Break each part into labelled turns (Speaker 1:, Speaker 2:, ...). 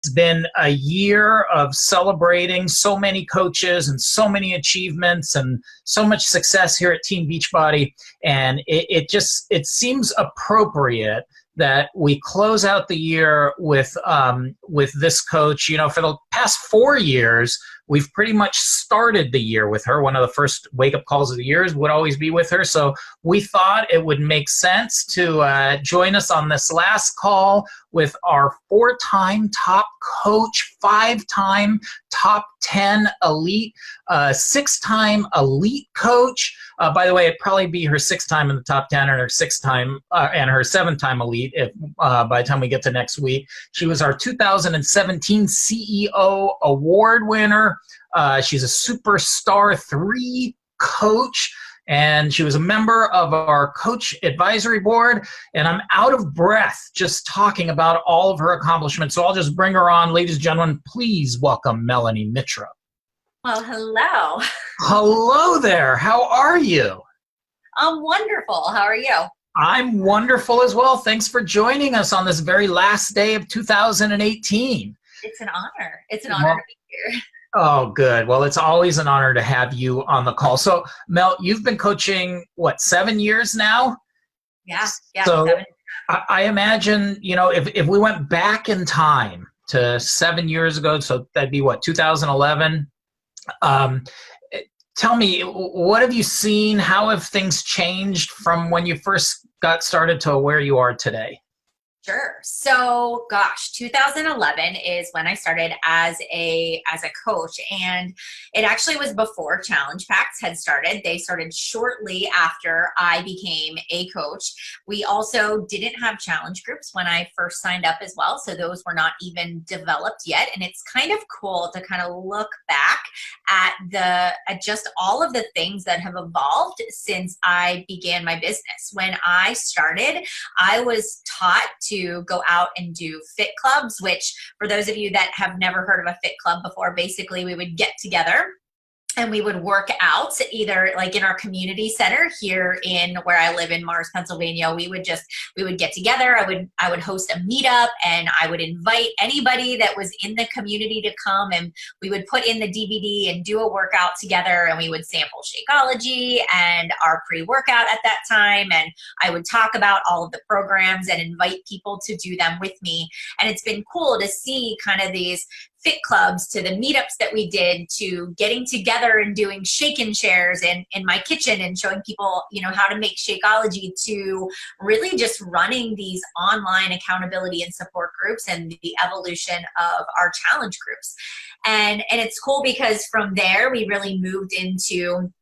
Speaker 1: It's been a year of celebrating so many coaches and so many achievements and so much success here at Team Beachbody. And it seems appropriate that we close out the year with this coach. You know, for the past 4 years, we've pretty much started the year with her. One of the first wake-up calls of the years would always be with her. So we thought it would make sense to join us on this last call with our 4-time top coach, 5-time top 10 elite, 6-time elite coach. By the way, it'd probably be her 6th time in the top 10 and her 6th-time and her 7th-time elite if, by the time we get to next week. She was our 2017 CEO award winner. She's a Superstar 3 coach, and she was a member of our coach advisory board. And I'm out of breath just talking about all of her accomplishments, so I'll just bring her on. Ladies and gentlemen, please welcome Melanie Mitro.
Speaker 2: Well, hello.
Speaker 1: Hello there. How are you?
Speaker 2: I'm wonderful. How are you?
Speaker 1: I'm wonderful as well. Thanks for joining us on this very last day of 2018.
Speaker 2: It's an honor. It's an honor to be here.
Speaker 1: Oh, good. Well, it's always an honor to have you on the call. So, Mel, you've been coaching, what, 7 years now?
Speaker 2: Yeah,
Speaker 1: So
Speaker 2: 7.
Speaker 1: I imagine, you know, if we went back in time to 7 years ago, so that'd be what, 2011? Tell me, what have you seen? How have things changed from when you first got started to where you are today?
Speaker 2: Sure. So, gosh, 2011 is when I started as a coach, and it actually was before Challenge Packs had started. They started shortly after I became a coach. We also didn't have challenge groups when I first signed up as well, so those were not even developed yet. And it's kind of cool to kind of look back at just all of the things that have evolved since I began my business. When I started, I was taught to go out and do fit clubs, which for those of you that have never heard of a fit club before, basically we would get together and we would work out either like in our community center here in where I live in Mars, Pennsylvania. We would get together. I would host a meetup, and I would invite anybody that was in the community to come, and we would put in the DVD and do a workout together, and we would sample Shakeology and our pre-workout at that time. And I would talk about all of the programs and invite people to do them with me. And it's been cool to see kind of these fit clubs, to the meetups that we did, to getting together and doing shake and shares in my kitchen and showing people, you know, how to make Shakeology, to really just running these online accountability and support groups and the evolution of our challenge groups. And it's cool because from there we really moved into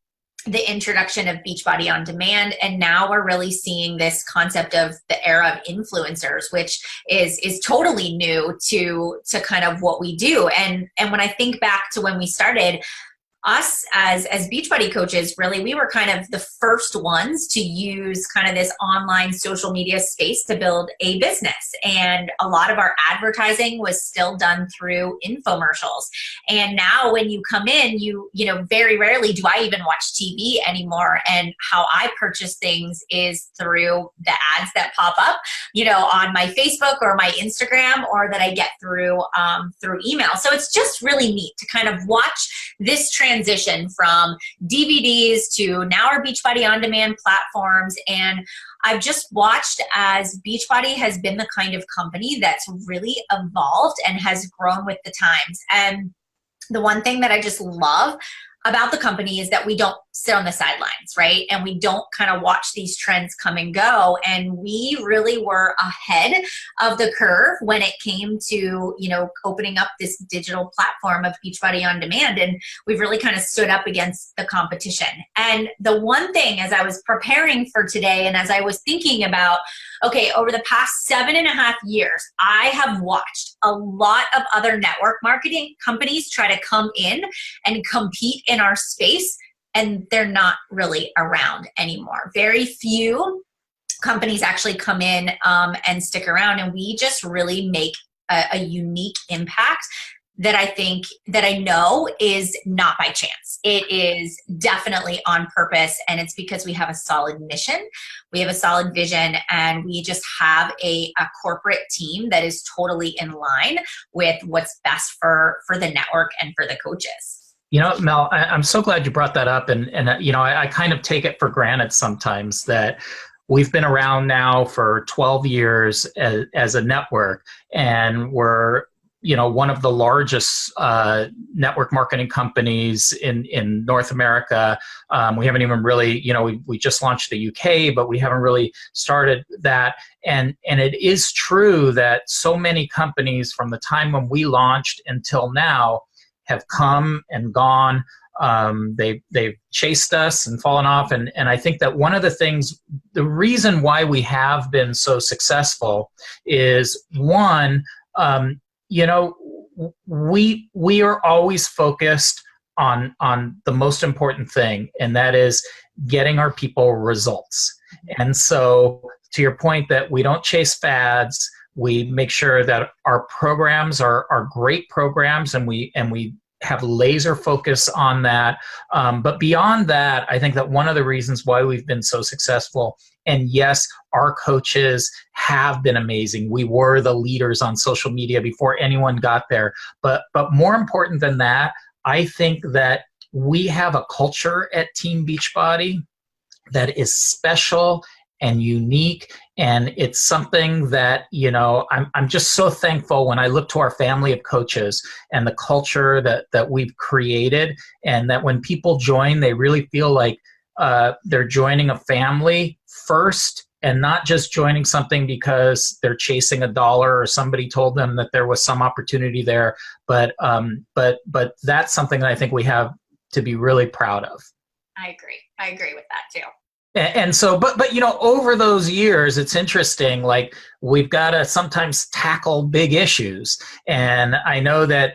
Speaker 2: the introduction of Beachbody On Demand, and now we're really seeing this concept of the era of influencers, which is totally new to kind of what we do. And when I think back to when we started, us as Beachbody coaches, really, we were kind of the first ones to use kind of this online social media space to build a business. And a lot of our advertising was still done through infomercials. And now when you come in, you know, very rarely do I even watch TV anymore. And how I purchase things is through the ads that pop up, you know, on my Facebook or my Instagram, or that I get through email. So it's just really neat to kind of watch this transition from DVDs to now our Beachbody On Demand platforms. And I've just watched as Beachbody has been the kind of company that's really evolved and has grown with the times. And the one thing that I just love about the company is that we don't sit on the sidelines, right? And we don't kind of watch these trends come and go. And we really were ahead of the curve when it came to, you know, opening up this digital platform of Beachbody On Demand. And we've really kind of stood up against the competition. And the one thing, as I was preparing for today, and as I was thinking about, okay, over the past 7.5 years, I have watched a lot of other network marketing companies try to come in and compete in our space, and they're not really around anymore. Very few companies actually come in and stick around, and we just really make a unique impact that I know is not by chance. It is definitely on purpose, and it's because we have a solid mission, we have a solid vision, and we just have a corporate team that is totally in line with what's best for the network and for the coaches.
Speaker 1: Mel, I'm so glad you brought that up. And I kind of take it for granted sometimes that we've been around now for 12 years as a network, and we're one of the largest network marketing companies in North America. We haven't even really, we just launched the UK, but we haven't really started that. And it is true that so many companies from the time when we launched until now have come and gone. They've chased us and fallen off. And I think that one of the things, the reason why we have been so successful is one, we are always focused on the most important thing, and that is getting our people results. And so to your point that we don't chase fads, we make sure that our programs are great programs, and we have laser focus on that. But beyond that, I think that one of the reasons why we've been so successful, and yes, our coaches have been amazing. We were the leaders on social media before anyone got there. But more important than that, I think that we have a culture at Team Beachbody that is special and unique, and it's something that I'm just so thankful when I look to our family of coaches and the culture that we've created, and that when people join, they really feel like they're joining a family first, and not just joining something because they're chasing $1 or somebody told them that there was some opportunity there, but that's something that I think we have to be really proud of.
Speaker 2: I agree with that too.
Speaker 1: And so, but over those years, it's interesting, like we've got to sometimes tackle big issues. And I know that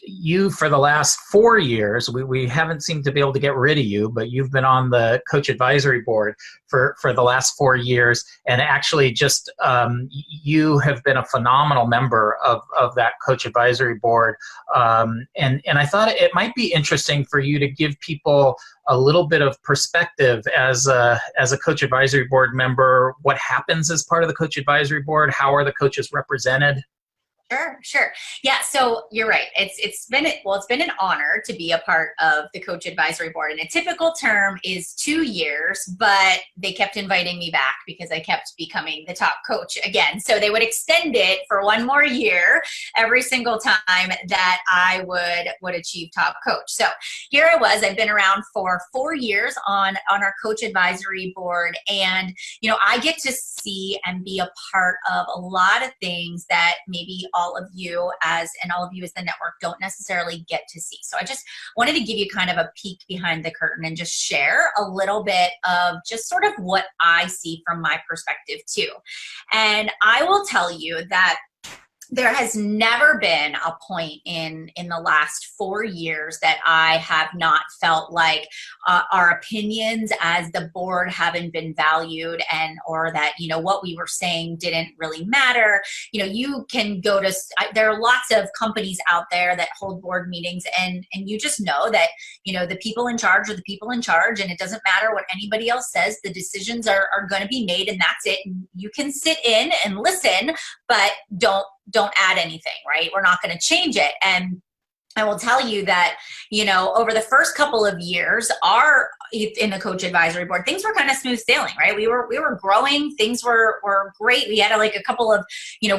Speaker 1: you, for the last 4 years, we haven't seemed to be able to get rid of you, but you've been on the coach advisory board for the last 4 years. And actually just you have been a phenomenal member of that coach advisory board. And I thought it might be interesting for you to give people a little bit of perspective as a coach advisory board member. What happens as part of the coach advisory board? How are the coaches represented?
Speaker 2: Sure. Yeah, so you're right. It's been an honor to be a part of the coach advisory board. And a typical term is 2 years, but they kept inviting me back because I kept becoming the top coach again. So they would extend it for 1 more year every single time that I would achieve top coach. So here I was. I've been around for 4 years on our coach advisory board, and I get to see and be a part of a lot of things that maybe all of you as the network don't necessarily get to see. So I just wanted to give you kind of a peek behind the curtain and just share a little bit of just sort of what I see from my perspective too. And I will tell you that there has never been a point in the last 4 years that I have not felt like our opinions as the board haven't been valued, or that what we were saying didn't really matter. You can go to there are lots of companies out there that hold board meetings, and you just know that the people in charge are the people in charge, and it doesn't matter what anybody else says. The decisions are going to be made, and that's it. And you can sit in and listen, but don't add anything, right? We're not going to change it. And I will tell you that, over the first couple of years, in the coach advisory board, things were kind of smooth sailing, right? We were growing. Things were great. We had a couple of,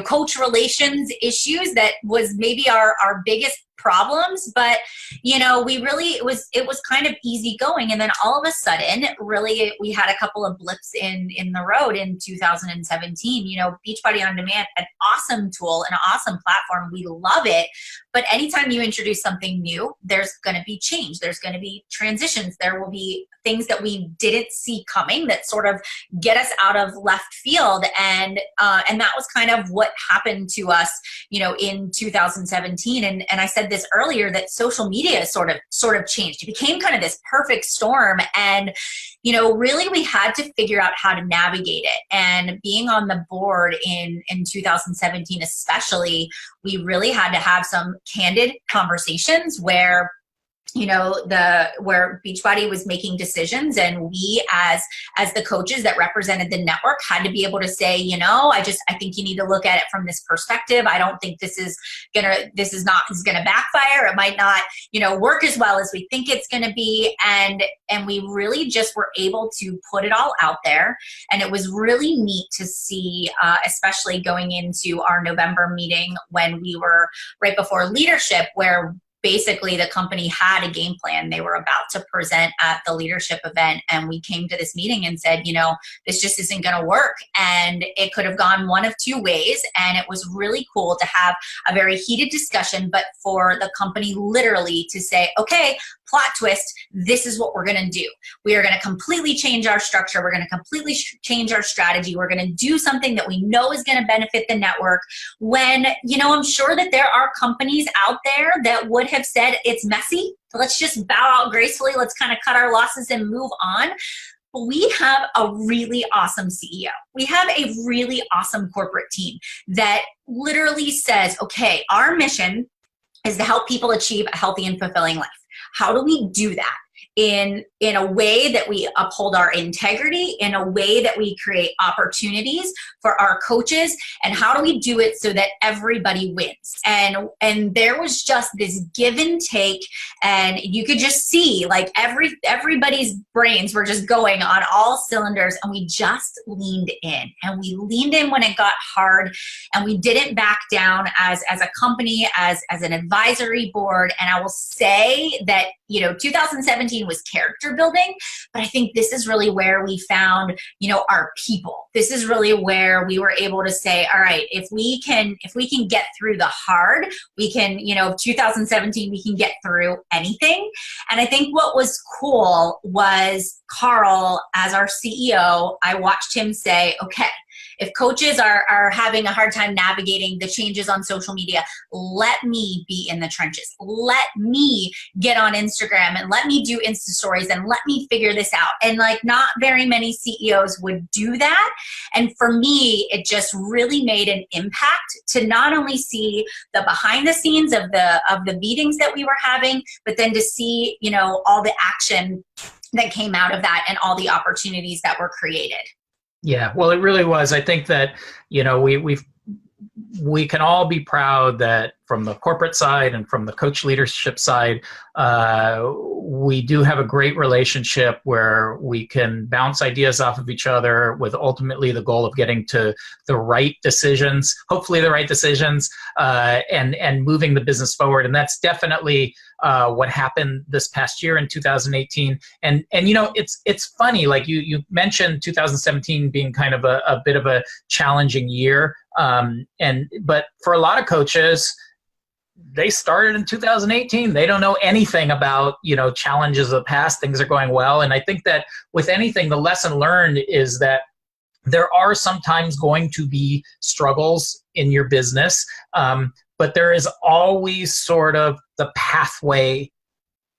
Speaker 2: coach relations issues that was maybe our biggest problems, but it was kind of easy going. And then all of a sudden, really, we had a couple of blips in the road in 2017. Beachbody On Demand, an awesome tool, an awesome platform. We love it. But anytime you introduce something new, there's going to be change. There's going to be transitions. There will be things that we didn't see coming that sort of get us out of left field. And that was kind of what happened to us, in 2017. And I said this earlier, that social media sort of changed. It became kind of this perfect storm. And, really we had to figure out how to navigate it. And being on the board in 2017, especially, we really had to have some candid conversations where where Beachbody was making decisions, and we as the coaches that represented the network had to be able to say, I think you need to look at it from this perspective. I don't think this is gonna backfire. It might not, work as well as we think it's gonna be. And we really just were able to put it all out there. And it was really neat to see, especially going into our November meeting when we were right before leadership, where basically the company had a game plan they were about to present at the leadership event. And we came to this meeting and said, this just isn't going to work. And it could have gone one of two ways. And it was really cool to have a very heated discussion, but for the company literally to say, okay, plot twist, this is what we're going to do. We are going to completely change our structure. We're going to completely change our strategy. We're going to do something that we know is going to benefit the network. When, I'm sure that there are companies out there that would have said it's messy. Let's just bow out gracefully. Let's kind of cut our losses and move on. But we have a really awesome CEO. We have a really awesome corporate team that literally says, okay, our mission is to help people achieve a healthy and fulfilling life. How do we do that? In a way that we uphold our integrity, in a way that we create opportunities for our coaches, and how do we do it so that everybody wins? And there was just this give and take, and you could just see like everybody's brains were just going on all cylinders, and we just leaned in. And we leaned in when it got hard, and we didn't back down as a company, as an advisory board. And I will say that 2017 was character building, but I think this is really where we found, our people. This is really where we were able to say, all right, if we can get through the hard, we can, 2017, we can get through anything. And I think what was cool was Carl, as our CEO, I watched him say, okay, if coaches are having a hard time navigating the changes on social media, let me be in the trenches. Let me get on Instagram and let me do Insta stories and let me figure this out. And not very many CEOs would do that. And for me, it just really made an impact to not only see the behind the scenes of the meetings that we were having, but then to see, all the action that came out of that and all the opportunities that were created.
Speaker 1: Yeah, well, it really was. I think that, we can all be proud that from the corporate side and from the coach leadership side, we do have a great relationship where we can bounce ideas off of each other with ultimately the goal of getting to the right decisions, hopefully the right decisions, and moving the business forward. And that's definitely what happened this past year in 2018. And it's funny, like you mentioned 2017 being kind of a bit of a challenging year. But for a lot of coaches, they started in 2018. They don't know anything about, challenges of the past. Things are going well. And I think that with anything, the lesson learned is that there are sometimes going to be struggles in your business, but there is always sort of the pathway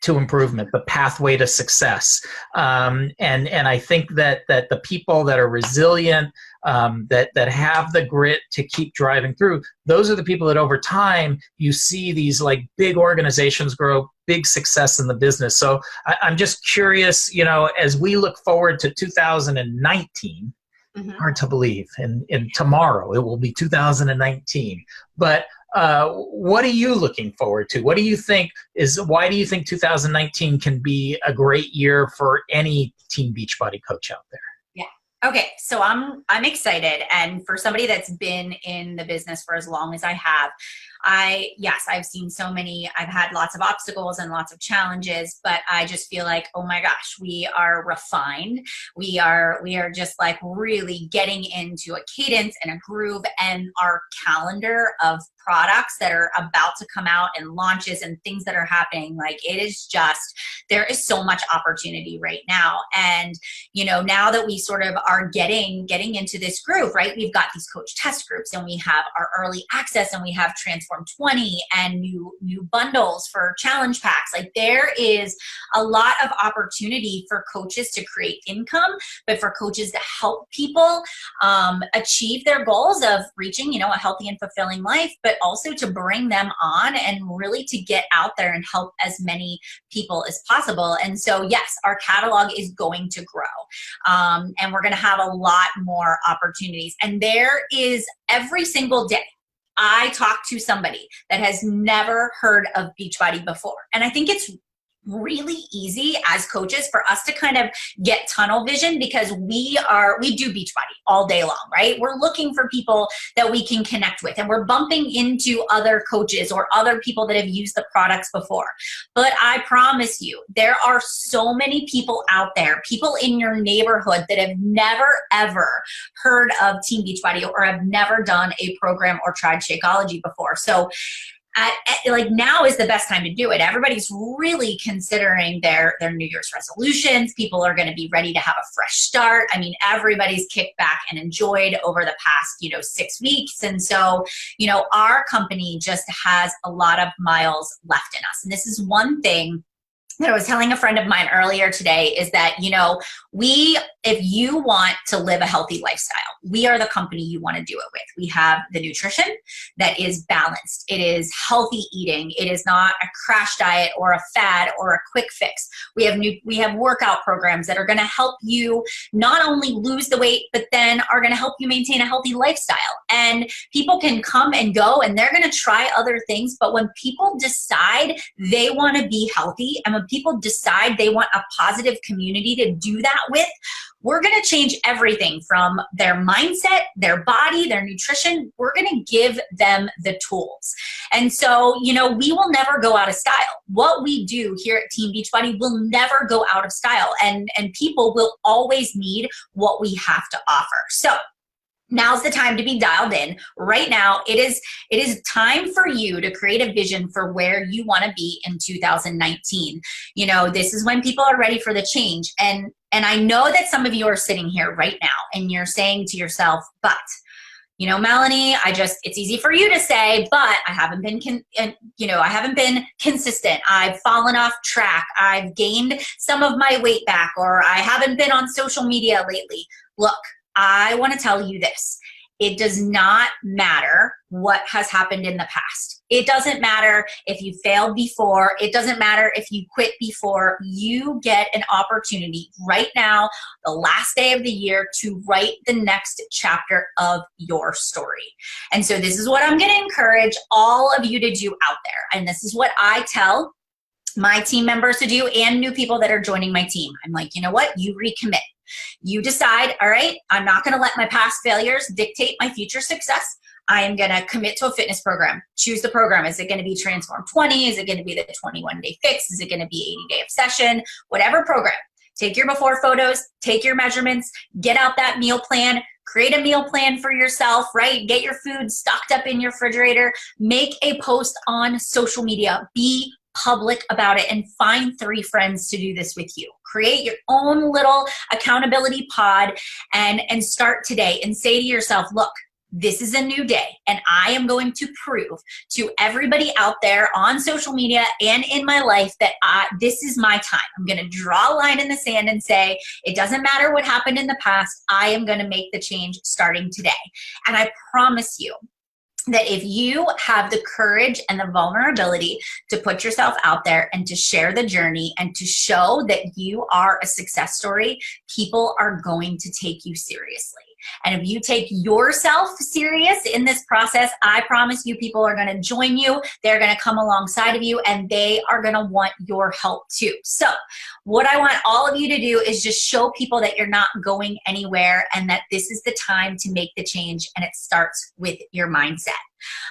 Speaker 1: to improvement, the pathway to success. And I think that the people that are resilient, that have the grit to keep driving through, those are the people that over time you see these big organizations grow, big success in the business. So I'm just curious, as we look forward to 2019, hard to believe, and tomorrow it will be 2019. But what are you looking forward to? Why do you think 2019 can be a great year for any Team Beachbody coach out there?
Speaker 2: Yeah. Okay. So I'm excited. And for somebody that's been in the business for as long as I have, I've seen so many, I've had lots of obstacles and lots of challenges, but I just feel like, oh my gosh, we are refined. We are just really getting into a cadence and a groove, and our calendar of products that are about to come out and launches and things that are happening. It is just, there is so much opportunity right now. And, now that we sort of are getting into this groove, right? We've got these coach test groups, and we have our early access, and we have transformation Transform 20 and new bundles for challenge packs. Like there is a lot of opportunity for coaches to create income, but for coaches to help people achieve their goals of reaching, a healthy and fulfilling life, but also to bring them on and really to get out there and help as many people as possible. And so, yes, our catalog is going to grow. And we're going to have a lot more opportunities. And there is every single day, I talk to somebody that has never heard of Beachbody before. And I think it's really easy as coaches for us to kind of get tunnel vision because we do Beachbody all day long, right? We're looking for people that we can connect with, and we're bumping into other coaches or other people that have used the products before. But I promise you, there are so many people out there, people in your neighborhood that have never ever heard of Team Beachbody or have never done a program or tried Shakeology before. So like now is the best time to do it. Everybody's really considering their New Year's resolutions. People are going to be ready to have a fresh start. I mean, everybody's kicked back and enjoyed over the past, 6 weeks. And so, our company just has a lot of miles left in us. And this is one thing that I was telling a friend of mine earlier today is that, if you want to live a healthy lifestyle, we are the company you want to do it with. We have the nutrition that is balanced. It is healthy eating. It is not a crash diet or a fad or a quick fix. We have workout programs that are going to help you not only lose the weight, but then are going to help you maintain a healthy lifestyle. And people can come and go and they're going to try other things. But when people decide they want to be healthy and when people decide they want a positive community to do that with, we're going to change everything from their mindset, their body, their nutrition. We're going to give them the tools. And so, we will never go out of style. What we do here at Team Beachbody will never go out of style. And people will always need what we have to offer. So now's the time to be dialed in. Right now, it is time for you to create a vision for where you want to be in 2019. This is when people are ready for the change. And I know that some of you are sitting here right now and you're saying to yourself, but, Melanie, it's easy for you to say, but I haven't been, I haven't been consistent. I've fallen off track. I've gained some of my weight back, or I haven't been on social media lately. Look, I want to tell you this. It does not matter what has happened in the past. It doesn't matter if you failed before. It doesn't matter if you quit before. You get an opportunity right now, the last day of the year, to write the next chapter of your story. And so this is what I'm going to encourage all of you to do out there. And this is what I tell my team members to do and new people that are joining my team. I'm like, you know what? You recommit. You decide, all right, I'm not going to let my past failures dictate my future success. I am going to commit to a fitness program. Choose the program. Is it going to be Transform 20? Is it going to be the 21-day fix? Is it going to be 80-day obsession? Whatever program. Take your before photos, take your measurements, get out that meal plan, create a meal plan for yourself, right? Get your food stocked up in your refrigerator, make a post on social media, be public about it, and find 3 friends to do this with you. Create your own little accountability pod and start today and say to yourself, look, this is a new day, and I am going to prove to everybody out there on social media and in my life that this is my time. I'm going to draw a line in the sand and say, it doesn't matter what happened in the past. I am going to make the change starting today. And I promise you that if you have the courage and the vulnerability to put yourself out there and to share the journey and to show that you are a success story, people are going to take you seriously. And if you take yourself serious in this process, I promise you people are going to join you. They're going to come alongside of you, and they are going to want your help too. So what I want all of you to do is just show people that you're not going anywhere and that this is the time to make the change, and it starts with your mindset.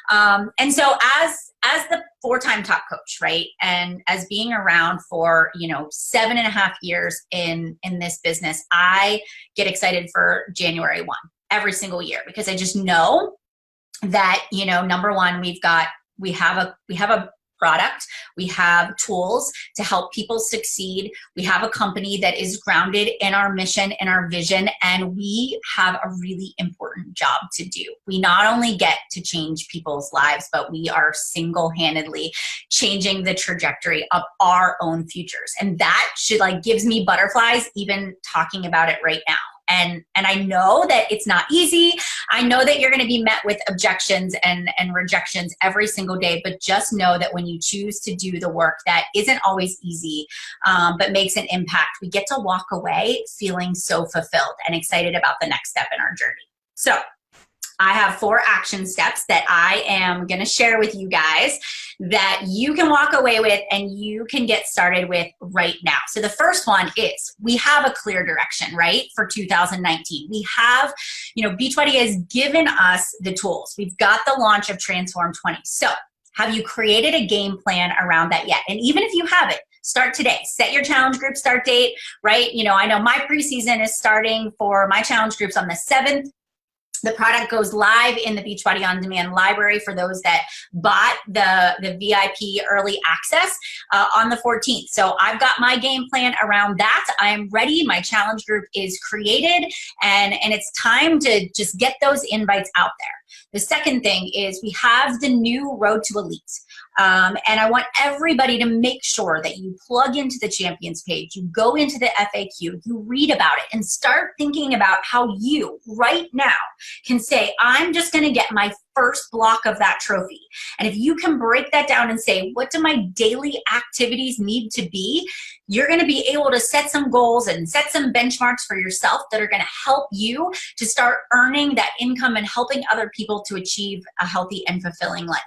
Speaker 2: And so as the 4-time top coach, right, and as being around for 7.5 years in this business, I get excited for January 1 every single year, because I just know that number one, we have a product. We have tools to help people succeed. We have a company that is grounded in our mission and our vision, and we have a really important job to do. We not only get to change people's lives, but we are single-handedly changing the trajectory of our own futures. And that should gives me butterflies even talking about it right now. And I know that it's not easy. I know that you're going to be met with objections and rejections every single day, but just know that when you choose to do the work that isn't always easy, but makes an impact, we get to walk away feeling so fulfilled and excited about the next step in our journey. So I have 4 action steps that I am going to share with you guys that you can walk away with and you can get started with right now. So the first one is we have a clear direction, right, for 2019. We have, Beachbody has given us the tools. We've got the launch of Transform 20. So have you created a game plan around that yet? And even if you haven't, start today. Set your challenge group start date, right? I know my preseason is starting for my challenge groups on the 7th. The product goes live in the Beachbody On Demand library for those that bought the VIP early access on the 14th. So I've got my game plan around that. I am ready. My challenge group is created, and it's time to just get those invites out there. The second thing is we have the new Road to Elite. And I want everybody to make sure that you plug into the Champions page, you go into the FAQ, you read about it, and start thinking about how you, right now, can say, I'm just going to get my first block of that trophy. And if you can break that down and say, what do my daily activities need to be? You're going to be able to set some goals and set some benchmarks for yourself that are going to help you to start earning that income and helping other people to achieve a healthy and fulfilling life.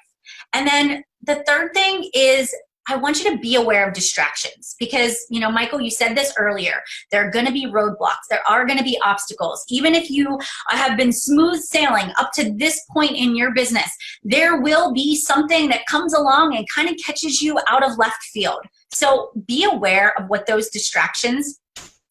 Speaker 2: And then the third thing is I want you to be aware of distractions because, Michael, you said this earlier. There are going to be roadblocks. There are going to be obstacles. Even if you have been smooth sailing up to this point in your business, there will be something that comes along and kind of catches you out of left field. So be aware of what those distractions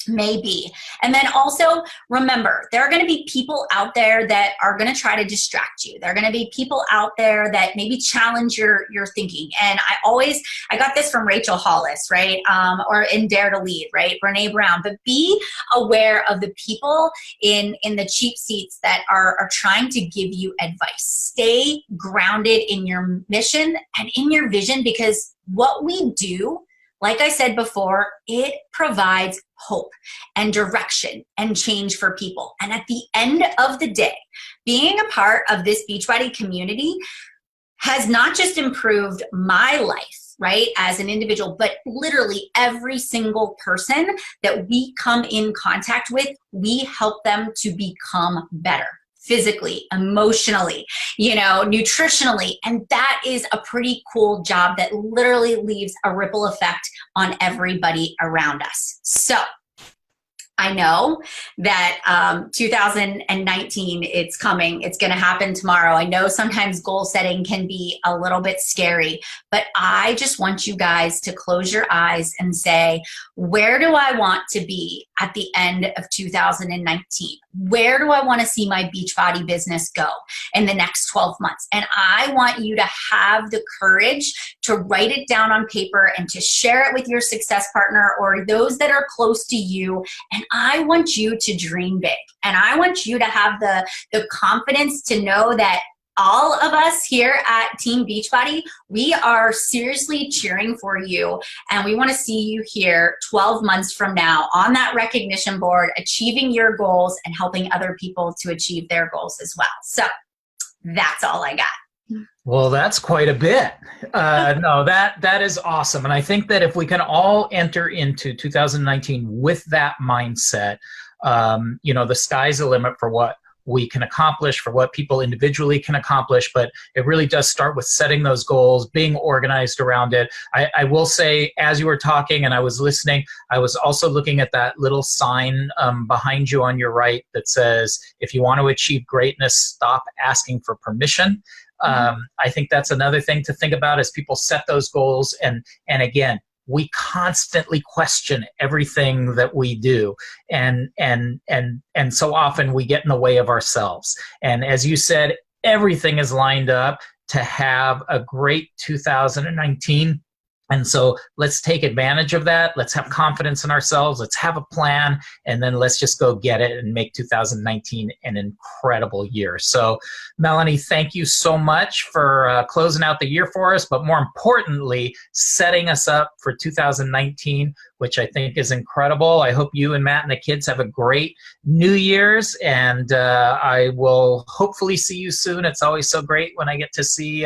Speaker 2: may be. And then also remember, there are going to be people out there that are going to try to distract you. There are going to be people out there that maybe challenge your thinking. And I got this from Rachel Hollis, right? Or in Dare to Lead, right? Brene Brown. But be aware of the people in the cheap seats that are trying to give you advice. Stay grounded in your mission and in your vision, because what we do, like I said before, it provides hope and direction and change for people. And at the end of the day, being a part of this Beachbody community has not just improved my life, right, as an individual, but literally every single person that we come in contact with, we help them to become better. Physically, emotionally, nutritionally. And that is a pretty cool job that literally leaves a ripple effect on everybody around us. So I know that 2019, it's coming. It's going to happen tomorrow. I know sometimes goal setting can be a little bit scary, but I just want you guys to close your eyes and say, where do I want to be at the end of 2019? Where do I want to see my Beachbody business go in the next 12 months? And I want you to have the courage to write it down on paper and to share it with your success partner or those that are close to you. And I want you to dream big. And I want you to have the confidence to know that all of us here at Team Beachbody, we are seriously cheering for you, and we want to see you here 12 months from now on that recognition board, achieving your goals and helping other people to achieve their goals as well. So that's all I got.
Speaker 1: Well, that's quite a bit. No, that is awesome. And I think that if we can all enter into 2019 with that mindset, the sky's the limit for what we can accomplish, for what people individually can accomplish, but it really does start with setting those goals, being organized around it. I will say, as you were talking and I was listening, I was also looking at that little sign behind you on your right that says, if you want to achieve greatness, stop asking for permission. I think that's another thing to think about as people set those goals. And again, we constantly question everything that we do. And so often we get in the way of ourselves. And as you said, everything is lined up. to have a great 2019. And so let's take advantage of that. Let's have confidence in ourselves. Let's have a plan. And then let's just go get it and make 2019 an incredible year. So, Melanie, thank you so much for closing out the year for us, but more importantly, setting us up for 2019, which I think is incredible. I hope you and Matt and the kids have a great New Year's, and I will hopefully see you soon. It's always so great when I get to see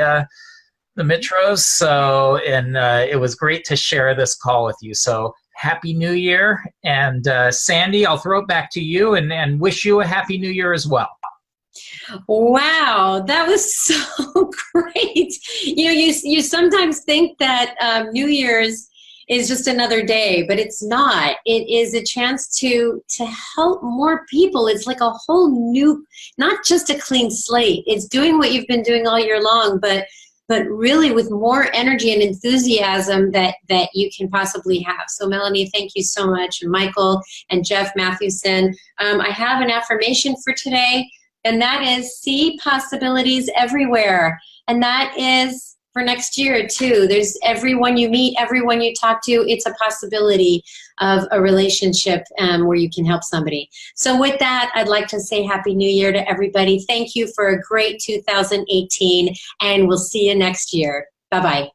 Speaker 1: the Mitros. So, and it was great to share this call with you. So Happy New Year. And Sandy, I'll throw it back to you and wish you a Happy New Year as well.
Speaker 3: Wow, that was so great. You know, you sometimes think that New Year's is just another day, but it's not. It is a chance to help more people. It's like a whole new, not just a clean slate. It's doing what you've been doing all year long, but really with more energy and enthusiasm that you can possibly have. So Melanie, thank you so much. And Michael and Jeff Mathewson. I have an affirmation for today, and that is see possibilities everywhere. And that is for next year too. There's everyone you meet, everyone you talk to, it's a possibility of a relationship where you can help somebody. So with that, I'd like to say Happy New Year to everybody. Thank you for a great 2018, and we'll see you next year. Bye-bye.